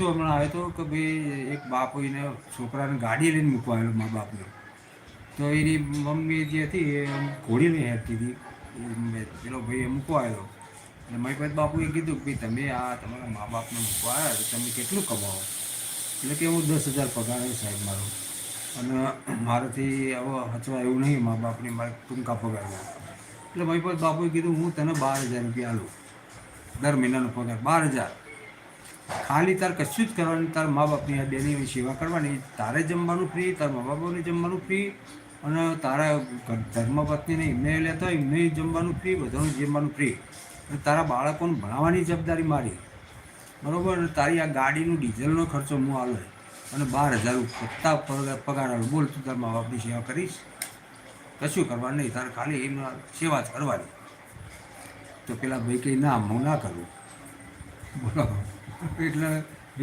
કિસ્સો હમણાં આવ્યો હતો કે ભાઈ એક બાપ એને છોકરાને ગાડી લઈને મૂકવા આવેલો મા બાપને. તો એની મમ્મી જે હતી એ ઘોડી લઈ હેરતી હતી. પેલો ભાઈ એ મૂકવા આવ્યો એટલે મારી પાસે બાપુએ કીધું કે ભાઈ તમે આ તમારા મા બાપને મૂકવા આવ્યા તો તમે કેટલું કમાવો? એટલે કે હું 10,000 પગાર આવ્યો સાહેબ મારો, અને મારાથી હવે હચવા એવું નહીં મા બાપની મારે ટૂંકા પગારમાં. એટલે મારી પાસે બાપુએ કીધું હું તને 12,000 રૂપિયા આલું દર મહિનાનો પગાર 12,000. ખાલી તાર કશું જ કરવાનું, તાર મા બાપની આ બેની સેવા કરવાની, તારે જમવાનું ફ્રી, તારા મા બાપને જમવાનું ફ્રી, અને તારા ધર્મપત્નીને એમને લેતા હોય એમને જમવાનું ફ્રી, બધાનું જમવાનું ફ્રી, અને તારા બાળકોને ભણાવવાની જવાબદારી મારી, બરાબર? અને તારી આ ગાડીનું ડીઝલનો ખર્ચો હું આલો, અને 12,000 પત્તા પગાર આલો. બોલ તું તારા મા બાપની સેવા કરીશ? કશું કરવાનું નહીં, તારે ખાલી એમના સેવા જ કરવાની. તો પેલા ભાઈ કહે ના હું ના કરું, બરાબર? એટલે